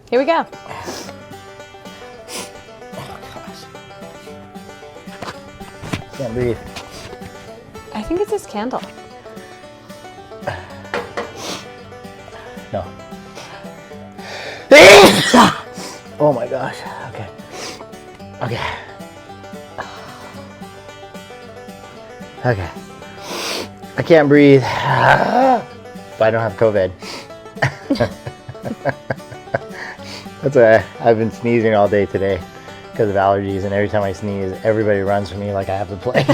Here we go. Oh, gosh. Can't breathe. I think it's this candle. No. Oh my gosh. Okay. Okay. Okay. I can't breathe. But I don't have COVID. That's why I've been sneezing all day today because of allergies, and every time I sneeze, everybody runs from me like I have the plague.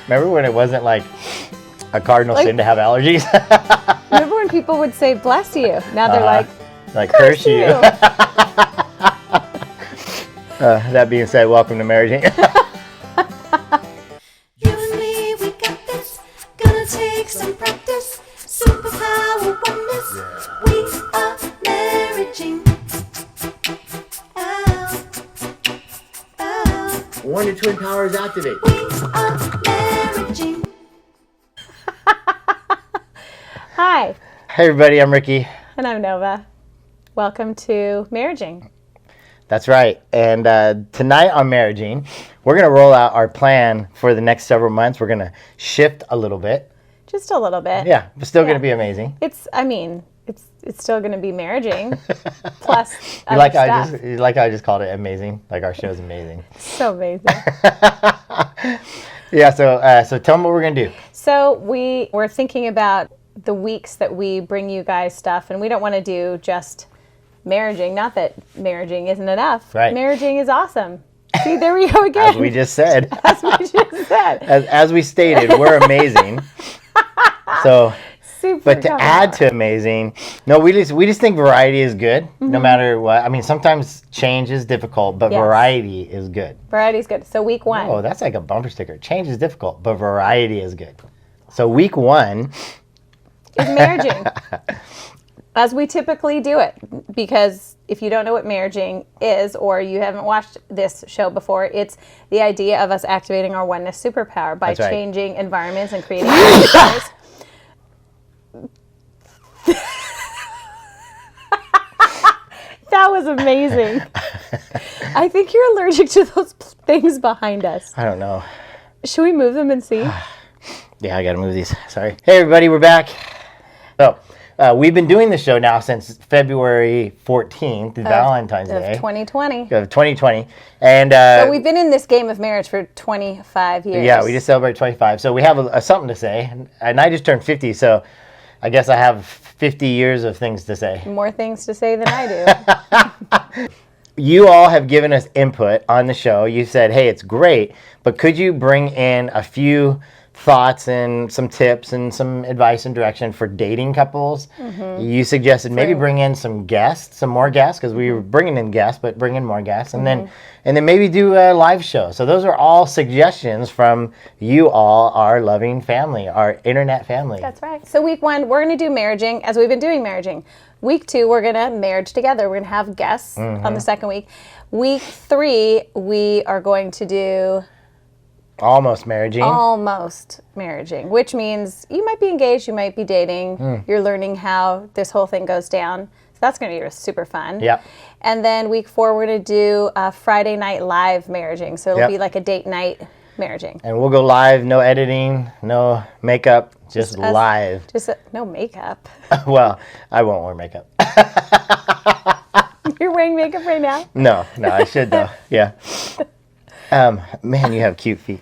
Remember when it wasn't like a cardinal sin to have allergies? Remember when people would say bless you? Now they're like curse you. That being said, welcome to Marriaging. You and me, we got this. Gonna take some practice. Superpower oneness. We are marriaging. Oh, oh. Wonder Twin Powers activate. We are marriaging. Hi, Hey everybody, I'm Ricky. and I'm Nova. Welcome to Marriaging. That's right. And tonight on Marriaging, we're going to roll out our plan for the next several months. We're going to shift a little bit. Just a little bit. Yeah, but still going Yeah. to be amazing. It's still going to be marriaging. Plus, You other like stuff. how I just called it amazing? Like our show's amazing. So amazing. Yeah, so tell them what we're going to do. So we're thinking about the weeks that we bring you guys stuff, and we don't want to do just marriaging. Not that marriaging isn't enough. Right. Marriaging is awesome. See, there we go again. As we just said. As we just said. As we stated, we're amazing. So, Super but to cover. add to amazing, no, we just think variety is good, no matter what. I mean, sometimes change is difficult, but Yes. variety is good. Variety's good. So week one. Oh, that's like a bumper sticker. Change is difficult, but variety is good. So week one is marriaging. As we typically do it, because if you don't know what marriaging is, or you haven't watched this show before, it's the idea of us activating our oneness superpower by That's right. changing environments and creating atmospheres. That was amazing. I think you're allergic to those things behind us. I don't know. Should we move them and see? Yeah, I gotta move these. Sorry. Hey, everybody, we're back. So, we've been doing this show now since February 14th, Valentine's Of Day 2020. of 2020. And So we've been in this game of marriage for 25 years. yeah, we just celebrated 25. So we have something to say. And I just turned 50, so I guess I have 50 years of things to say. More things to say than I do. You all have given us input on the show. You said, hey, it's great, but could you bring in a few thoughts and some tips and some advice and direction for dating couples? You suggested maybe bring in some more guests, because we were bringing in guests, but bring in more guests, and then maybe do a live show. So those are all suggestions from you all, our loving family, our internet family. That's right. So week one, we're going to do marriaging as we've been doing marriaging. Week two, we're going to marriage together. We're going to have guests on the second week. Week three, we are going to do Almost marriaging. almost marriaging, which means you might be engaged, you might be dating. You're learning how this whole thing goes down. So that's going to be super fun. Yep. And then week four, we're going to do Friday night live marriaging. So it'll Yep. be like a date night marriaging. And we'll go live, no editing, no makeup, just us. live. Just no makeup. Well, I won't wear makeup. You're wearing makeup right now? No, I should though. Yeah. Man, you have cute feet.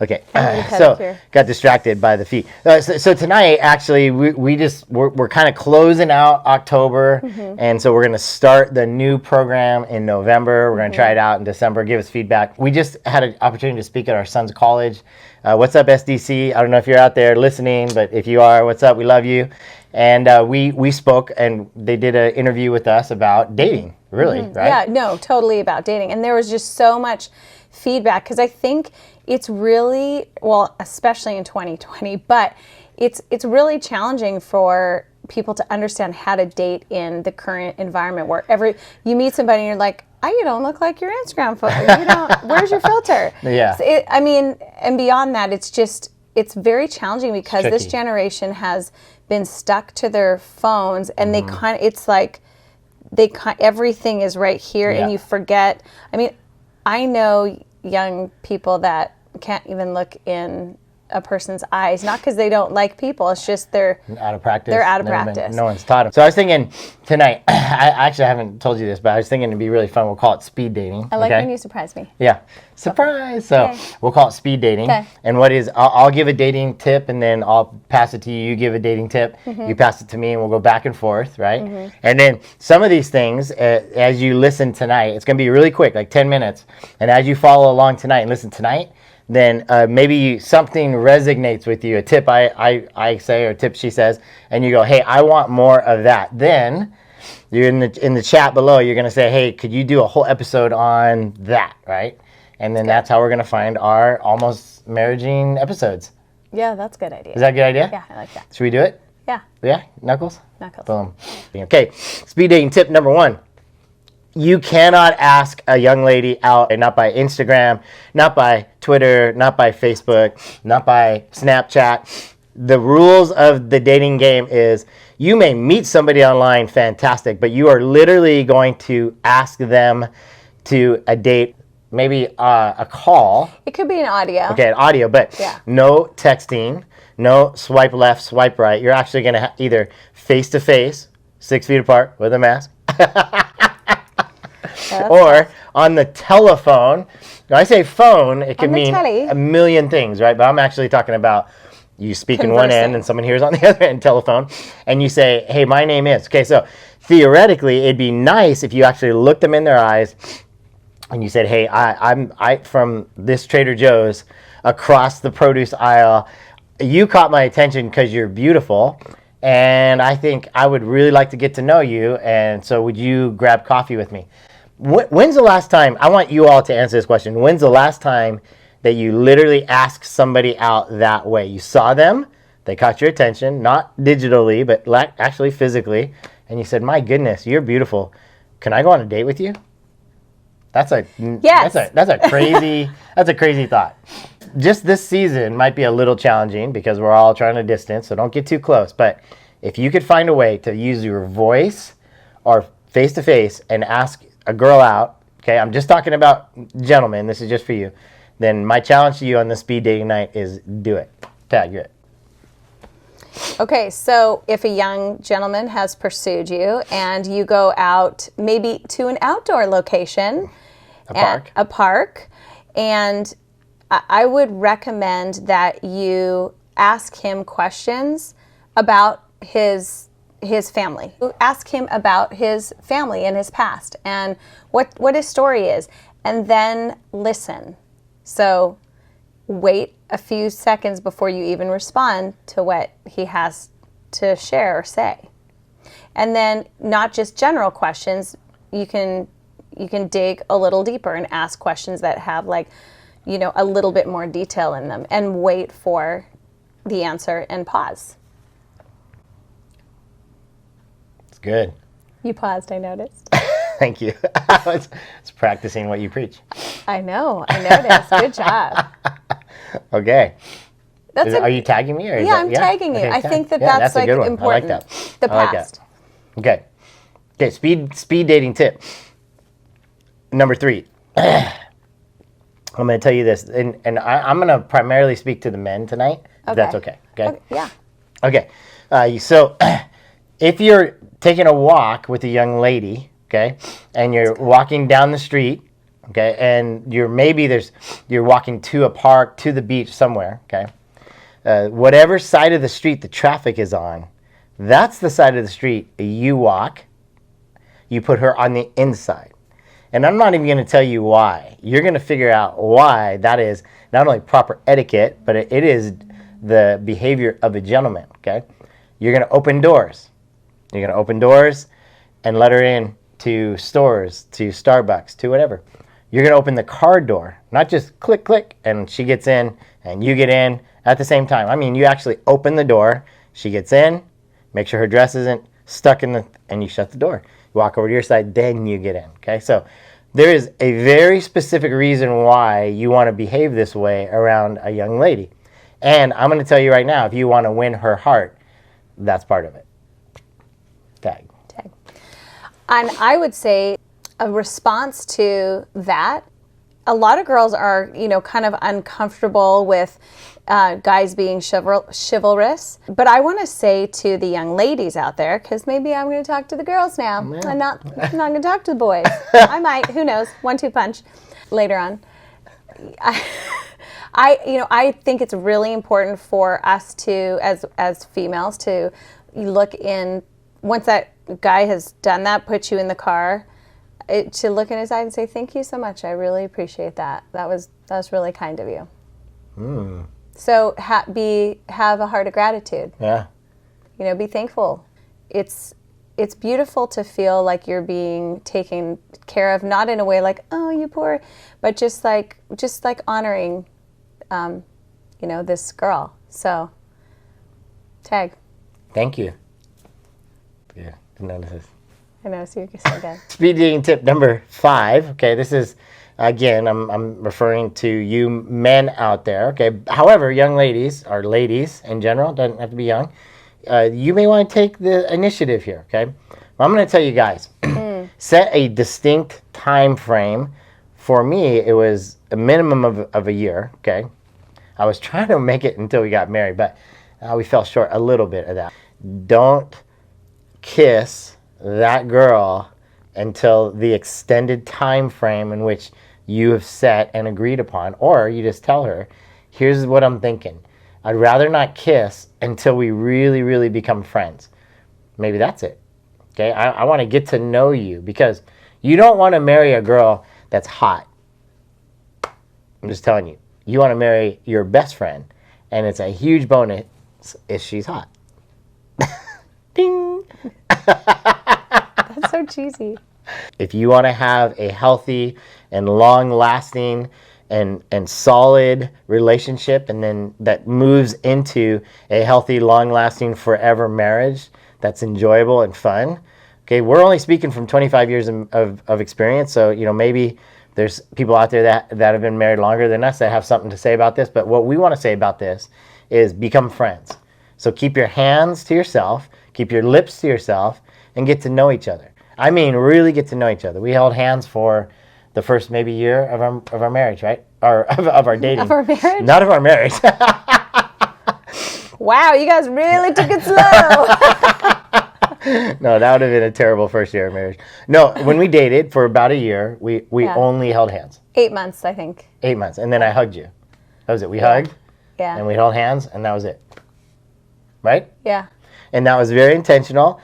Okay, so pedicure. got distracted by the feet. So tonight, actually, we're kind of closing out October, and so we're going to start the new program in November. We're going to try it out in December. Give us feedback. We just had an opportunity to speak at our son's college. What's up, SDC? I don't know if you're out there listening, but if you are, what's up? We love you. And we spoke, and they did an interview with us about dating. Really, right? Yeah, no, totally about dating. And there was just so much feedback, because I think it's really, well, especially in 2020, but it's really challenging for people to understand how to date in the current environment where you meet somebody and you're like, you don't look like your Instagram photo. Where's your filter? Yeah. So and beyond that, it's just it's very challenging because this tricky. generation has been stuck to their phones, and Mm-hmm. they kind of, it's like everything is right here, Yeah. and you forget. I mean, I know young people that can't even look in a person's eyes, not because they don't like people. It's just they're Out of practice. They're out of Never been- practice. no one's taught them. So I was thinking tonight, I actually haven't told you this, but I was thinking it'd be really fun. We'll call it speed dating. I like okay? when you surprise me. Yeah. Surprise. So Okay. we'll call it speed dating. Okay. And what is, I'll give a dating tip and then I'll pass it to you. You give a dating tip. Mm-hmm. You pass it to me and we'll go back and forth, right? And then some of these things, as you listen tonight, it's going to be really quick, like 10 minutes. And as you follow along tonight and listen tonight, then maybe something resonates with you, a tip I say or a tip she says, and you go, hey, I want more of that. Then you're in the chat below, you're going to say, hey, could you do a whole episode on that, right? And then that's how we're going to find our almost marriaging episodes. Yeah, that's a good idea. Is that a good idea? Yeah, I like that. Should we do it? Yeah, Yeah? Knuckles? Knuckles. Boom. Okay, speed dating tip number 1. You cannot ask a young lady out, and not by Instagram, not by Twitter, not by Facebook, not by Snapchat. The rules of the dating game is you may meet somebody online, fantastic, but you are literally going to ask them to a date, maybe a call. It could be an audio. Okay, an audio, but Yeah. no texting, no swipe left, swipe right. You're actually going to either face-to-face, 6 feet apart with a mask, Yeah, that's or tough. on the telephone. When I say phone, it could On the mean telly. a million things, right? But I'm actually talking about you speak in one Conversing. end and someone hears on the other end, telephone, and you say, hey, my name is. Okay, so theoretically, it'd be nice if you actually looked them in their eyes and you said, hey, I'm from this Trader Joe's across the produce aisle. You caught my attention because you're beautiful, and I think I would really like to get to know you, and so would you grab coffee with me? When's the last time, I want you all to answer this question, when's the last time that you literally asked somebody out that way? You saw them, they caught your attention, not digitally, but actually physically, and you said, my goodness, you're beautiful. Can I go on a date with you? That's a Yes. that's a crazy that's a crazy thought. Just this season might be a little challenging because we're all trying to distance, so don't get too close. But if you could find a way to use your voice or face to face and ask a girl out, okay, I'm just talking about gentlemen, this is just for you, then my challenge to you on the speed dating night is do it. Tag it. Okay, so if a young gentleman has pursued you and you go out maybe to an outdoor location, A park. and I would recommend that you ask him questions about his family. Ask him about his family and his past and what his story is, and then listen. So wait a few seconds before you even respond to what he has to share or say. And then not just general questions, you can dig a little deeper and ask questions that have a little bit more detail in them, and wait for the answer and pause. It's good. You paused, I noticed. Thank you. I was practicing what you preach. I know, I noticed. Good job. Okay. That's Are you tagging me? Or is yeah, that, I'm tagging you. Okay, I tag. think Yeah, that's a like good one. important. I like that. The I like past. that. Okay. Speed dating tip. Number 3. I'm going to tell you this, and I'm going to primarily speak to the men tonight. If that's okay. Okay. Yeah. Okay. So if you're taking a walk with a young lady, okay, and you're walking down the street, okay, and you're walking to a park, to the beach somewhere, okay, whatever side of the street the traffic is on, that's the side of the street you walk. You put her on the inside. And I'm not even going to tell you why. You're going to figure out why that is not only proper etiquette, but it is the behavior of a gentleman, okay? You're going to open doors. You're going to open doors and let her in to stores, to Starbucks, to whatever. You're going to open the car door, not just click, click, and she gets in and you get in at the same time. I mean, you actually open the door, she gets in, make sure her dress isn't stuck and you shut the door. You walk over to your side, then you get in, okay? So there is a very specific reason why you want to behave this way around a young lady. And I'm going to tell you right now, if you want to win her heart, that's part of it. Tag. And I would say a response to that, a lot of girls are, kind of uncomfortable with guys being chivalrous. But I want to say to the young ladies out there, because maybe I'm going to talk to the girls now. Yeah. I'm not going to talk to the boys. I might, who knows, 1-2 punch later on. I think it's really important for us to, as females, to look in, once that guy has done that, put you in the car, to look in his eyes and say, thank you so much. I really appreciate that. That was really kind of you. So have a heart of gratitude. Yeah. Be thankful. It's beautiful to feel like you're being taken care of, not in a way like, oh, you poor, but just like honoring, this girl. So, tag. Thank you. Yeah, didn't notice this. I know, so you're so good. Speed dating tip number 5. Okay, this is, again, I'm referring to you men out there. Okay, however, young ladies, or ladies in general, doesn't have to be young, you may want to take the initiative here, okay? Well, I'm going to tell you guys, set a distinct time frame. For me, it was a minimum of a year, okay? I was trying to make it until we got married, but we fell short a little bit of that. Don't kiss that girl until the extended time frame in which you have set and agreed upon, or you just tell her, here's what I'm thinking. I'd rather not kiss until we really, really become friends. Maybe that's it. Okay, I want to get to know you, because you don't want to marry a girl that's hot. I'm just telling you. You want to marry your best friend, and it's a huge bonus if she's hot. Ding! That's so cheesy. If you want to have a healthy and long-lasting and solid relationship, and then that moves into a healthy, long-lasting, forever marriage that's enjoyable and fun. Okay, we're only speaking from 25 years of experience, so maybe there's people out there that have been married longer than us that have something to say about this. But what we want to say about this is become friends. So keep your hands to yourself, keep your lips to yourself, and get to know each other. I mean, really get to know each other. We held hands for the first maybe year of our marriage, right? Or of our dating. Of our marriage? Not of our marriage. Wow, you guys really took it slow. No, that would have been a terrible first year of marriage. No, when we dated for about a year, we only held hands. 8 months, I think. 8 months. And then I hugged you. That was it. We hugged. Yeah. And we held hands, and that was it. Right? Yeah. And that was very intentional.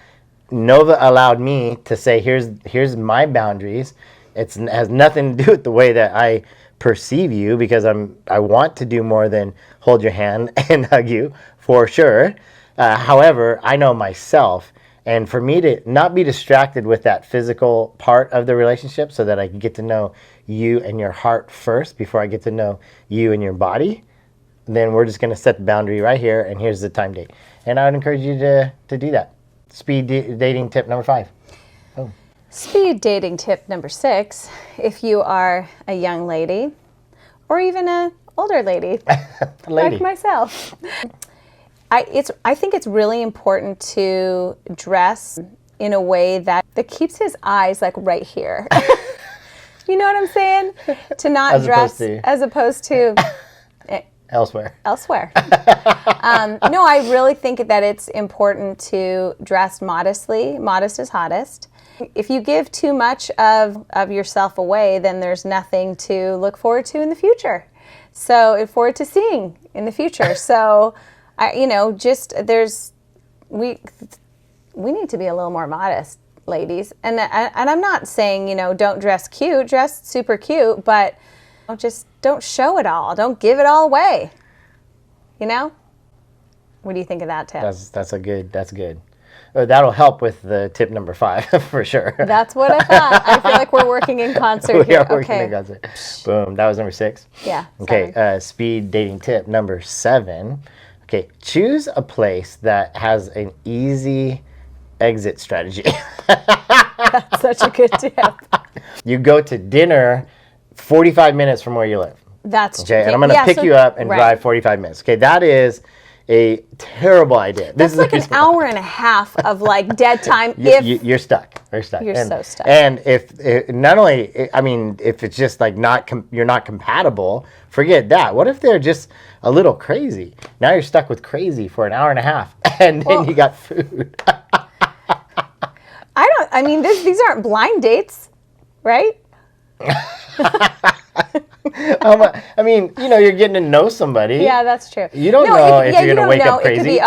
Nova allowed me to say, here's my boundaries. It has nothing to do with the way that I perceive you, because I want to do more than hold your hand and hug you, for sure. However, I know myself, and for me to not be distracted with that physical part of the relationship, so that I can get to know you and your heart first before I get to know you and your body, then we're just going to set the boundary right here, and here's the time date. And I would encourage you to do that. Speed dating tip number 5. Oh. Speed dating tip number 6, if you are a young lady or even an older lady, like myself. I think it's really important to dress in a way that keeps his eyes like right here. You know what I'm saying? To not dress as opposed to elsewhere. No, I really think that it's important to dress modestly. Modest is hottest. If you give too much of yourself away, then there's nothing to look forward to in the future. So, look forward to seeing in the future. So, we need to be a little more modest, ladies. And I'm not saying, don't dress cute, dress super cute, but just don't show it all. Don't give it all away. What do you think of that tip? That's good. That'll help with the tip number 5 for sure. That's what I thought. I feel like we're working in concert We here. are working in concert. Boom. That was number 6. Yeah. Okay. Speed dating tip number 7. Okay. Choose a place that has an easy exit strategy. That's such a good tip. You go to dinner 45 minutes from where you live. That's Okay, and I'm going to pick you up and drive 45 minutes. Okay, that is a terrible idea. That's like an hour and a half of like dead time. You're stuck. You're stuck. You're so stuck. And if not only, I mean, if it's just like you're not compatible, forget that. What if they're just a little crazy? Now you're stuck with crazy for an hour and a half, and then you got food. I mean, these aren't blind dates, right? I mean, you're getting to know somebody. Yeah, that's true. You don't know if you're going to wake up It could crazy. be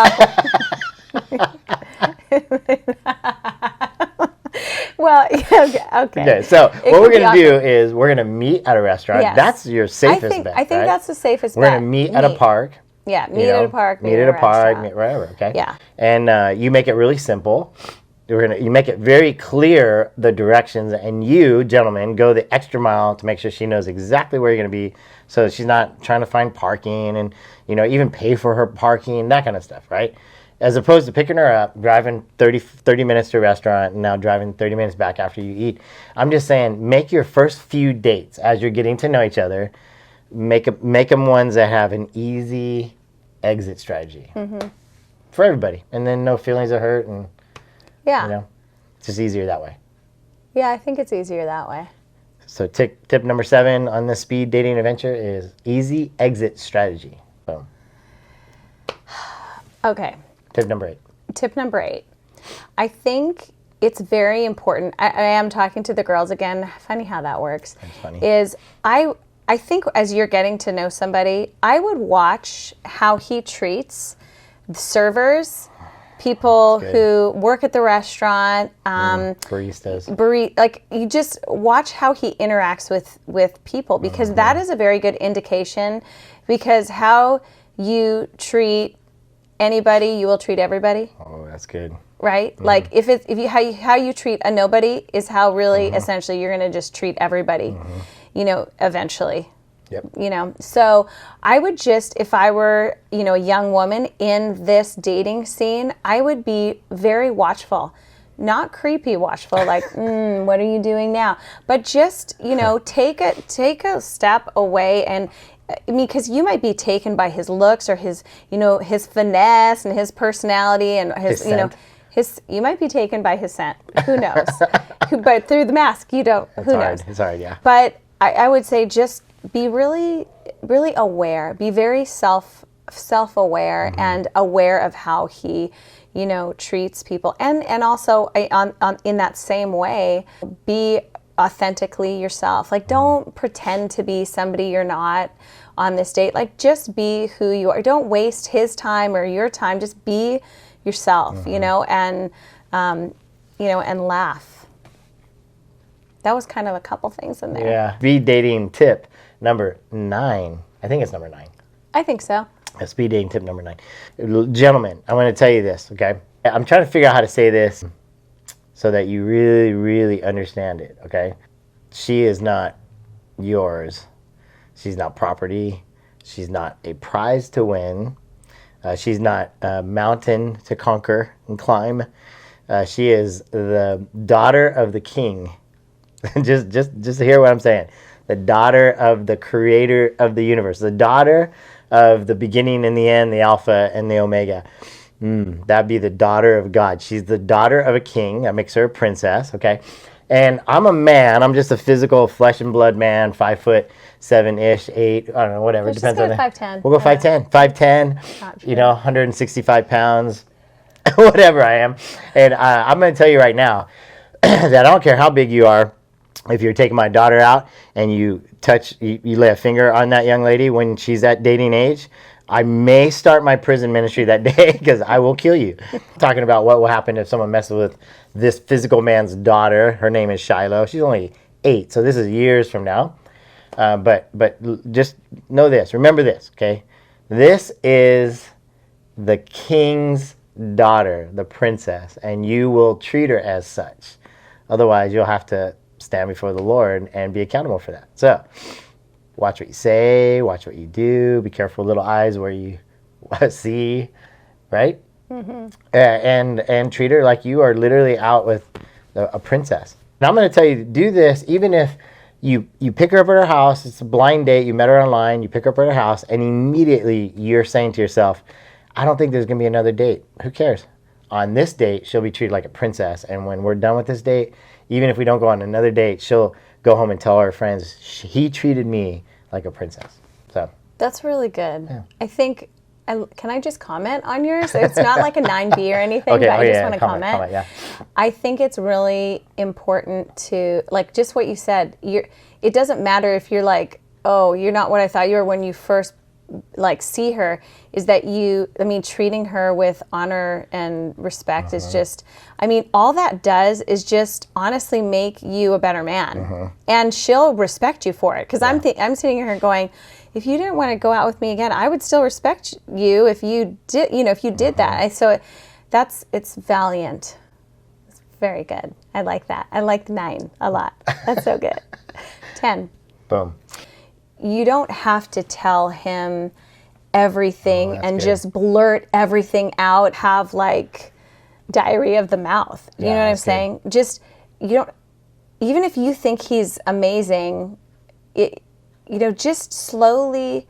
well, okay. So what we're going to do is we're going to meet at a restaurant. Yes. That's your safest bet. I think that's the safest We're bet. going to meet at a park. Yeah, meet at a park. Meet at a park. restaurant. Meet wherever. Okay. Yeah. And you make it really simple. You make it very clear the directions, and you, gentlemen, go the extra mile to make sure she knows exactly where you're going to be, so she's not trying to find parking and even pay for her parking, that kind of stuff, right? As opposed to picking her up, driving 30 minutes to a restaurant, and now driving 30 minutes back after you eat. I'm just saying, make your first few dates as you're getting to know each other, make them ones that have an easy exit strategy for everybody, and then no feelings of hurt and. Yeah. It's just easier that way. Yeah, I think it's easier that way. So tip number 7 on the speed dating adventure is easy exit strategy. Boom. Okay. Tip number 8. Tip number 8. I think it's very important. I am talking to the girls again. Funny how that works. That's funny. Is I think as you're getting to know somebody, I would watch how he treats the servers, people who work at the restaurant, baristas. Like, you just watch how he interacts with people, because that is a very good indication, because how you treat anybody, you will treat everybody. Oh, that's good. Right? Like, if how you treat a nobody is how really essentially you're going to just treat everybody, eventually. Yep. So I would just, if I were, a young woman in this dating scene, I would be very watchful, not creepy watchful, like, what are you doing now? But just, take a step away, and because you might be taken by his looks or his, his finesse and his personality and his you might be taken by his scent. Who knows? But through the mask, you don't. Who knows? It's hard, yeah. But I would say just be really, really aware. Be very self-aware and aware of how he, treats people. And also in that same way, be authentically yourself. Like, don't pretend to be somebody you're not on this date. Like, just be who you are. Don't waste his time or your time. Just be yourself, and laugh. That was kind of a couple things in there. Yeah. Speed dating tip number 9. I think it's number 9. I think so. Speed dating tip number 9. Gentlemen, I'm going to tell you this, okay? I'm trying to figure out how to say this so that you really, really understand it, okay? She is not yours. She's not property. She's not a prize to win. She's not a mountain to conquer and climb. She is the daughter of the king. just hear what I'm saying. The daughter of the creator of the universe. The daughter of the beginning and the end, the Alpha and the Omega. That'd be the daughter of God. She's the daughter of a king. That makes her a princess, okay? And I'm a man. I'm just a physical flesh and blood man, 5'7" 8. I don't know, whatever. Let's Depends just on go the. 5'10". We'll go 5'10". 5'10", Not true. 165 pounds, whatever I am. And I'm going to tell you right now that I don't care how big you are. If you're taking my daughter out and you lay a finger on that young lady when she's at dating age, I may start my prison ministry that day, because I will kill you. Talking about what will happen if someone messes with this physical man's daughter. Her name is Shiloh. She's only 8, so this is years from now. But just know this. Remember this, okay? This is the king's daughter, the princess, and you will treat her as such. Otherwise, you'll have to stand before the Lord and be accountable for that. So, watch what you say, watch what you do, be careful, little eyes where you see, right? And treat her like you are literally out with a princess. And I'm going to tell you to do this even if you pick her up at her house. It's a blind date. You met her online. You pick her up at her house, and immediately you're saying to yourself, I don't think there's going to be another date. Who cares? On this date, she'll be treated like a princess. And when we're done with this date, even if we don't go on another date, she'll go home and tell her friends, he treated me like a princess. So That's really good. Yeah. I think, can I just comment on yours? It's not like a 9B or anything, okay. but I just want to comment. Yeah. I think it's really important to, like, just what you said. It doesn't matter if you're like, oh, you're not what I thought you were when you first like see her, is that treating her with honor and respect is just, all that does is just honestly make you a better man. And she'll respect you for it. Because I'm sitting here going, if you didn't want to go out with me again, I would still respect you if you did, if you did that. So it's valiant. It's very good. I like that. I like 9 a lot. That's so good. 10. Boom. You don't have to tell him everything and good. Just blurt everything out, have like diarrhea of the mouth. You know what I'm saying? Good. Just, even if you think he's amazing, just slowly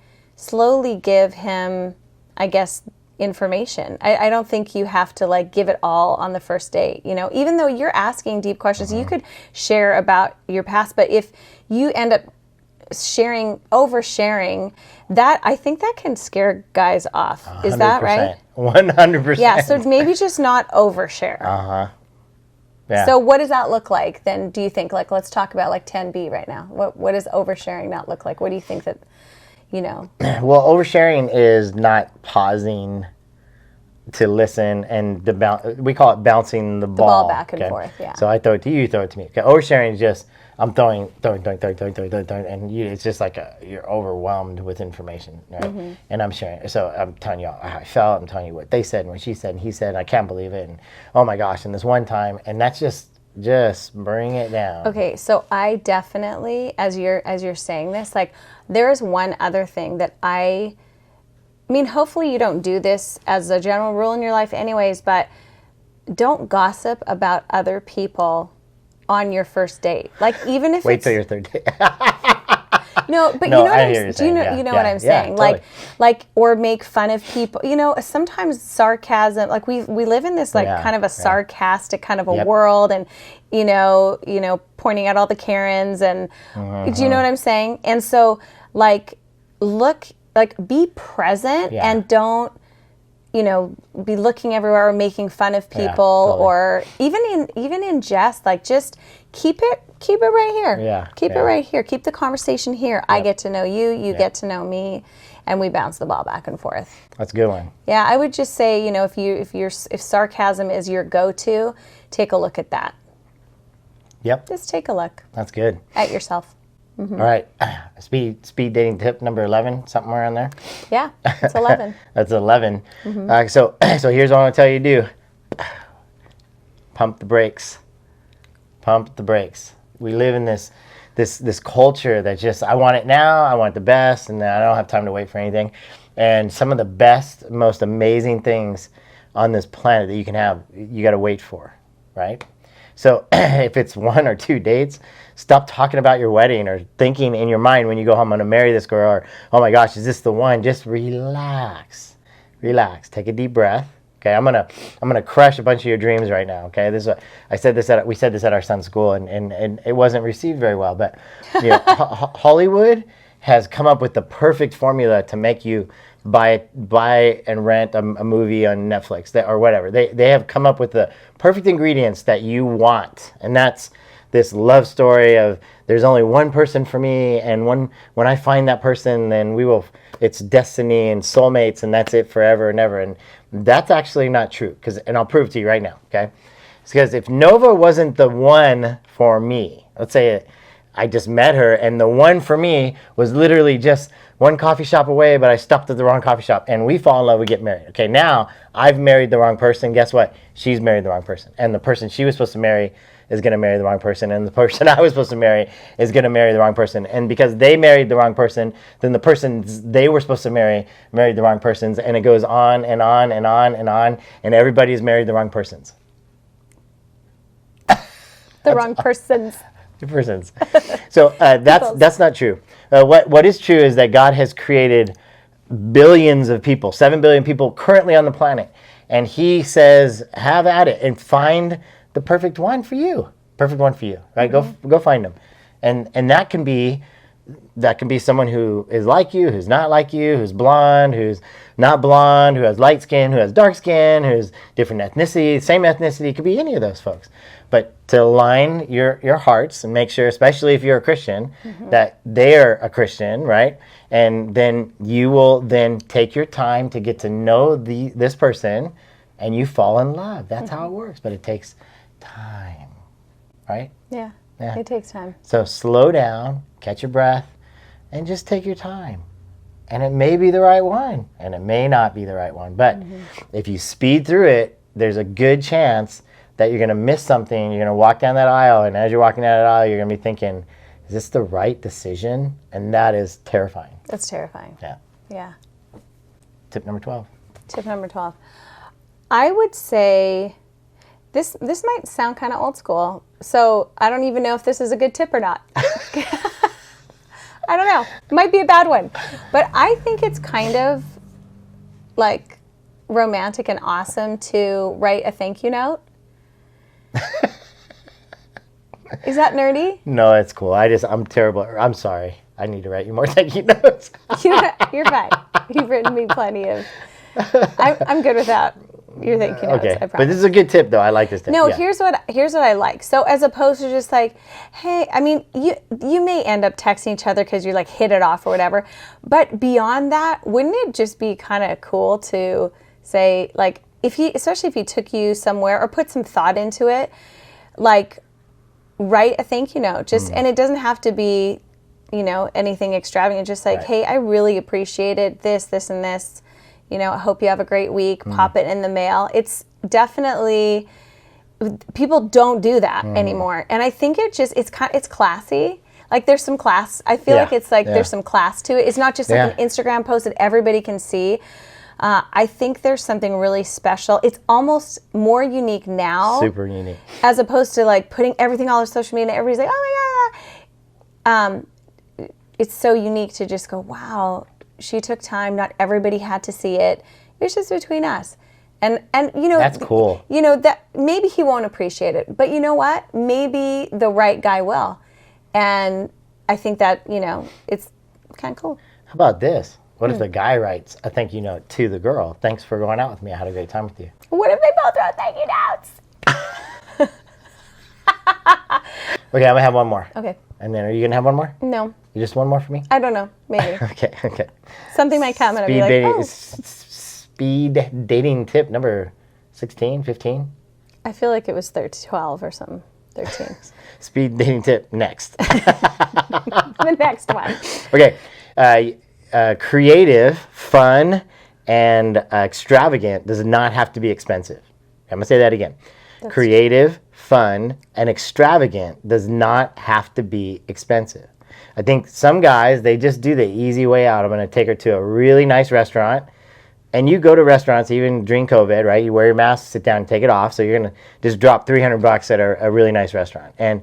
give him, I guess, information. I don't think you have to like give it all on the first date. Even though you're asking deep questions, you could share about your past, but if you end up oversharing, that I think that can scare guys off. 100%. Is that right? 100%. Yeah, so maybe just not overshare. Yeah. So what does that look like then, do you think? Like, let's talk about like 10B right now. What does oversharing not look like? What do you think that, Well, oversharing is not pausing to listen and we call it bouncing the ball back and forth, yeah. So I throw it to you, you throw it to me. Okay, oversharing is just I'm throwing, and it's just like you're overwhelmed with information, right? And I'm sharing. So I'm telling you how I felt. I'm telling you what they said and what she said and he said. And I can't believe it. And oh my gosh! And this one time, and that's just bring it down. Okay, so I definitely, as you're saying this, like there is one other thing that hopefully you don't do this as a general rule in your life, anyways. But don't gossip about other people on your first date. Like even if wait till your third date. No, but what I'm saying? Totally. Like or make fun of people. Sometimes sarcasm, like we live in this kind of a sarcastic kind of a world, and pointing out all the Karens and do you know what I'm saying? And so be present and don't be looking everywhere or making fun of people, or even in jest, like just keep it right here. Keep it right here. Keep the conversation here. Yep. I get to know you, you get to know me, and we bounce the ball back and forth. That's a good one. Yeah, I would just say, if sarcasm is your go-to, take a look at that. Yep. Just take a look. That's good. At yourself. All right. Speed dating tip number 11, something around there? Yeah, it's 11. That's 11. So here's what I want to tell you to do. Pump the brakes. Pump the brakes. We live in this culture that just, I want it now, I want the best, and I don't have time to wait for anything. And some of the best, most amazing things on this planet that you can have, you got to wait for, right? So if it's 1 or 2 dates, stop talking about your wedding or thinking in your mind when you go home, I'm going to marry this girl, or, oh my gosh, is this the one? Just relax. Relax. Take a deep breath. Okay, I'm gonna crush a bunch of your dreams right now. Okay, we said this at our son's school, and it wasn't received very well. But Hollywood has come up with the perfect formula to make you buy and rent a movie on Netflix or whatever. They have come up with the perfect ingredients that you want, and that's this love story of there's only one person for me, and when I find that person, then it's destiny and soulmates, and that's it forever and ever. And that's actually not true, and I'll prove it to you right now, okay? It's because if Nova wasn't the one for me, let's say I just met her, and the one for me was literally just one coffee shop away, but I stopped at the wrong coffee shop, and we fall in love, we get married. Okay, now I've married the wrong person. Guess what? She's married the wrong person. And the person she was supposed to marry is going to marry the wrong person, and the person I was supposed to marry is going to marry the wrong person. And because they married the wrong person, then the persons they were supposed to marry married the wrong persons, and it goes on and on and on and on, and everybody's married the wrong persons. The wrong persons. Persons. So that's not true. What is true is that God has created billions of people, 7 billion people currently on the planet, and He says, "Have at it and find the perfect one for you." Perfect one for you, right? Go find them, and that can be someone who is like you, who's not like you, who's blonde, who's not blonde, who has light skin, who has dark skin, who's different ethnicity, same ethnicity. It could be any of those folks. But to align your hearts and make sure, especially if you're a Christian, that they're a Christian, right? And then you will then take your time to get to know this person, and you fall in love. That's how it works. But it takes time, right? Yeah. Yeah. It takes time. So slow down, catch your breath, and just take your time. And it may be the right one, and it may not be the right one. But if you speed through it, there's a good chance that you're going to miss something. You're going to walk down that aisle, and as you're walking down that aisle, you're going to be thinking, is this the right decision? And that is terrifying. That's terrifying. Yeah. Yeah. Tip number 12. Tip number 12. I would say this might sound kind of old school, so I don't even know if this is a good tip or not. I don't know. It might be a bad one. But I think it's kind of like romantic and awesome to write a thank you note. Is that nerdy? No, it's cool. I'm terrible. I'm sorry. I need to write you more thank you notes. You're fine. You've written me plenty of. I'm good with that. Your thank you notes. Okay, I promise. but this is a good tip, though. I like this tip. No, Yeah. here's what I like. So as opposed to just like, hey, I mean, you may end up texting each other because you like hit it off or whatever. But beyond that, wouldn't it just be kind of cool to say, like, especially if he took you somewhere or put some thought into it, like, write a thank you note. Just and it doesn't have to be, anything extravagant. Just like, Right. hey, I really appreciated this, and this. I hope you have a great week. Pop it in the mail. It's definitely, people don't do that anymore. And I think it's classy. Like there's some class. I feel like it's like there's some class to it. It's not just like an Instagram post that everybody can see. I think there's something really special. It's almost more unique now. Super unique. As opposed to like putting everything all over social media and everybody's like, oh my God. It's so unique to just go, wow, she took time. Not everybody had to see it. It's just between us. And That's cool. That maybe he won't appreciate it, but you know what? Maybe the right guy will. And I think that, it's kind of cool. How about this? What if the guy writes a thank you note to the girl? Thanks for going out with me. I had a great time with you. What if they both wrote thank you notes? Okay, I'm going to have one more. Okay. And then are you going to have one more? No. You just one more for me? I don't know. Maybe. Okay. Something might come and I'll be like, dating, oh. speed dating tip number 16, 15? I feel like it was 12 or something. 13. Speed dating tip next. The next one. Okay. Creative, fun, and extravagant does not have to be expensive. I'm going to say that again. Creative, fun, and extravagant does not have to be expensive. I think some guys, they just do the easy way out. I'm going to take her to a really nice restaurant. And you go to restaurants even during COVID, right? You wear your mask, sit down, and take it off. So you're going to just drop $300 at a really nice restaurant. And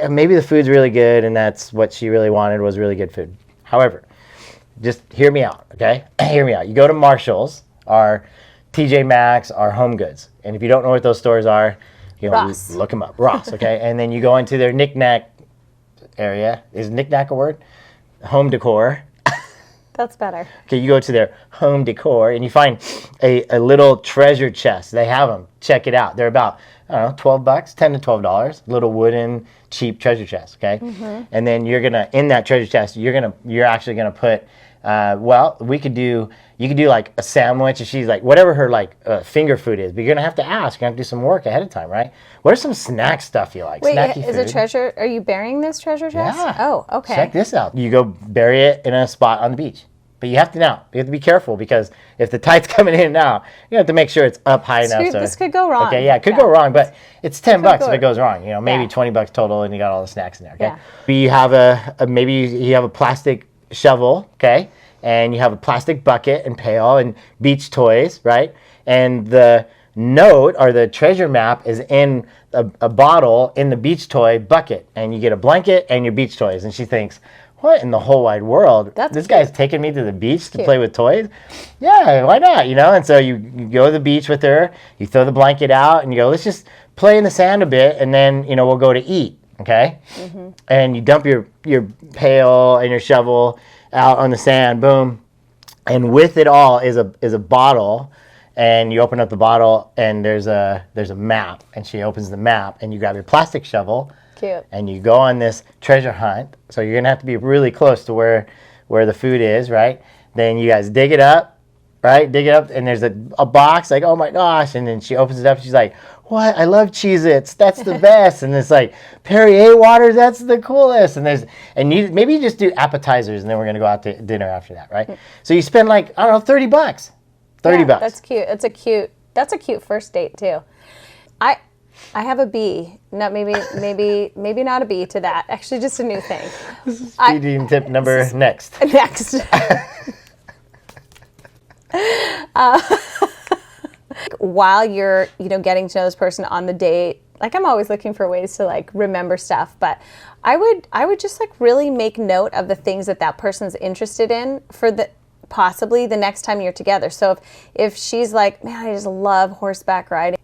maybe the food's really good, and that's what she really wanted was really good food. However, just hear me out, okay? Hear me out. You go to Marshall's, or TJ Maxx, or Home Goods. And if you don't know what those stores are, Ross. look them up. Ross, okay? And then you go into their knick-knack area. Is knick-knack a word? Home decor. That's better. Okay, you go to their home decor and you find a little treasure chest. They have them. Check it out. They're about, $12, $10 to $12. Little wooden, cheap treasure chest, okay? And then in that treasure chest, you're actually gonna put, you could do like a sandwich, and she's like, whatever her finger food is, but you're gonna have to ask, you're gonna have to do some work ahead of time, right? What are some snack stuff you like? Wait, Snacky is food. it treasure? Are you burying this treasure chest? Yeah. Oh, okay. Check this out. You go bury it in a spot on the beach. But you have to be careful, because if the tide's coming in and out, you have to make sure it's up high enough. So This could go wrong. Okay, yeah, it could go wrong, but it's $10 if it goes wrong. Maybe Yeah. $20 total, and you got all the snacks in there. Okay. Yeah. You have maybe you have a plastic shovel, okay, and you have a plastic bucket and pail and beach toys, right? And the note or the treasure map is in a bottle in the beach toy bucket, and you get a blanket and your beach toys. And she thinks, what in the whole wide world? This guy's taking me to the beach to play with toys? Yeah, why not? And so you go to the beach with her, you throw the blanket out, and you go, let's just play in the sand a bit, and then, we'll go to eat, okay? And you dump your pail and your shovel out on the sand, boom. And with it all is a bottle, and you open up the bottle, and there's a map, and she opens the map, and you grab your plastic shovel, Cute. and you go on this treasure hunt. So you're gonna have to be really close to where the food is, right? Then you guys dig it up, right? Dig it up, and there's a box, like, oh my gosh, and then she opens it up, and she's like, what? I love Cheez-Its. That's the best. And it's like, Perrier water, that's the coolest. And maybe you just do appetizers, and then we're going to go out to dinner after that, right? So you spend like, I don't know, $30. $30. That's cute. That's a cute first date too. I have a B. No, maybe not a B to that. Actually, just a new thing. Speed dating tip number next. Next. While you're, getting to know this person on the date, like, I'm always looking for ways to like remember stuff, but I would just like really make note of the things that person's interested in for possibly the next time you're together. So if she's like, man, I just love horseback riding,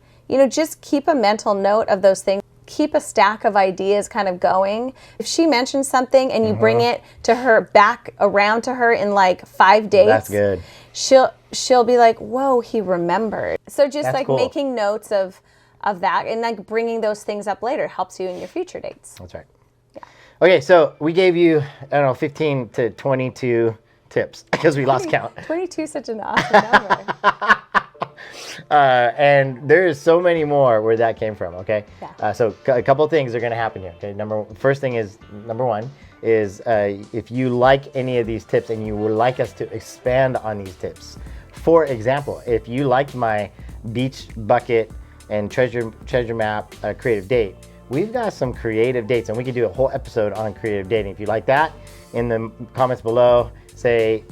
just keep a mental note of those things. Keep a stack of ideas kind of going. If she mentions something and you bring it to her, back around to her in like 5 days, that's good. She'll be like, whoa, he remembered. So just that's like cool. making notes of that and like bringing those things up later helps you in your future dates. That's right. Yeah. Okay, so we gave you, I don't know, 15 to 22 tips because we lost count. 22 is such an awesome number. And there is so many more where that came from, okay? Yeah. So a couple of things are going to happen here. Okay, first thing is, number one is if you like any of these tips and you would like us to expand on these tips. For example, if you liked my beach bucket and treasure map creative date, we've got some creative dates, and we could do a whole episode on creative dating. If you like that, in the comments below, say,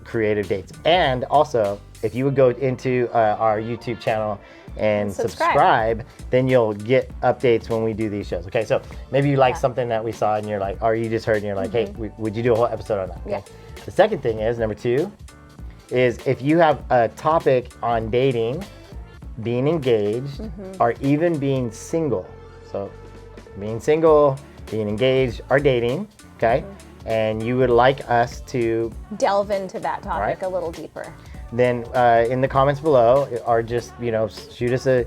creative dates. And also, if you would go into our YouTube channel and subscribe, then you'll get updates when we do these shows. Okay, so maybe you like something that we saw and you're like, or you just heard and you're like, hey, would you do a whole episode on that? Okay. Yeah. The second thing is, number 2, is if you have a topic on dating, being engaged, or even being single. So being single, being engaged, or dating, okay? And you would like us to delve into that topic a little deeper. Then in the comments below, or just, shoot us a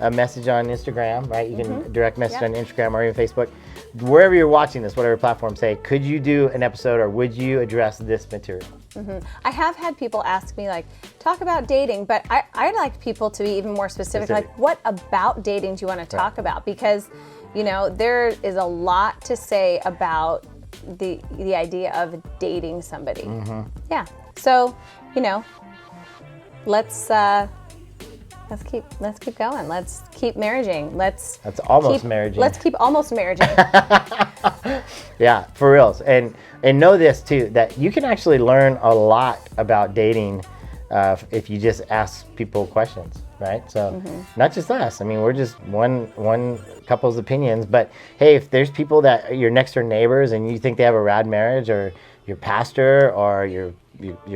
message on Instagram, right? You can direct message on Instagram or even Facebook. Wherever you're watching this, whatever platform, say, could you do an episode or would you address this material? I have had people ask me, like, talk about dating, but I'd like people to be even more specific. Like, what about dating do you want to talk about? Because, there is a lot to say about the idea of dating somebody. Yeah. So, let's keep going. Let's keep marrying. Let's almost marrying. Let's keep almost marrying. Yeah, for reals. And know this too, that you can actually learn a lot about dating if you just ask people questions, right? So not just us. I mean, we're just one couple's opinions. But hey, if there's people that your next door neighbors and you think they have a rad marriage, or your pastor, or your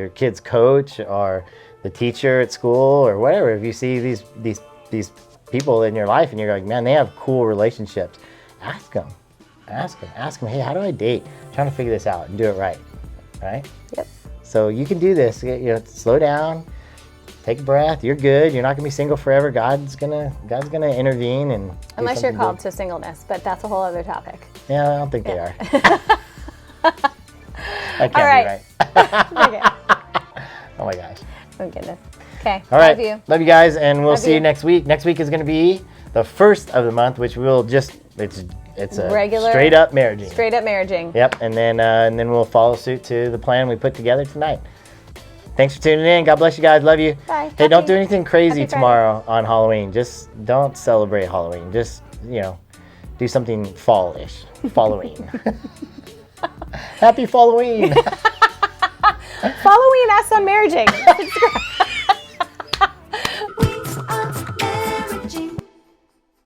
kid's coach, or the teacher at school, or whatever, if you see these people in your life and you're like, man, they have cool relationships, ask them, hey, how do I date? I'm trying to figure this out and do it right? Yep. So you can do this. Slow down, take a breath. You're good. You're not gonna be single forever. God's gonna intervene and unless you're called to singleness, but that's a whole other topic. Yeah, I don't think they are. That can't All right. be right. Okay. Oh my gosh. Oh goodness. Okay. All right. Love you. Guys, and we'll Love see you you. next week. Next week is going to be the first of the month, which we'll just it's a regular straight up marriaging. Straight up marrying. Yep, and then we'll follow suit to the plan we put together tonight. Thanks for tuning in. God bless you guys. Love you. Bye. Hey, don't do anything crazy Happy tomorrow on Halloween. Just don't celebrate Halloween. Just do something fall-ish. Halloween. Happy Halloween. Following us on marrying. Subscribe.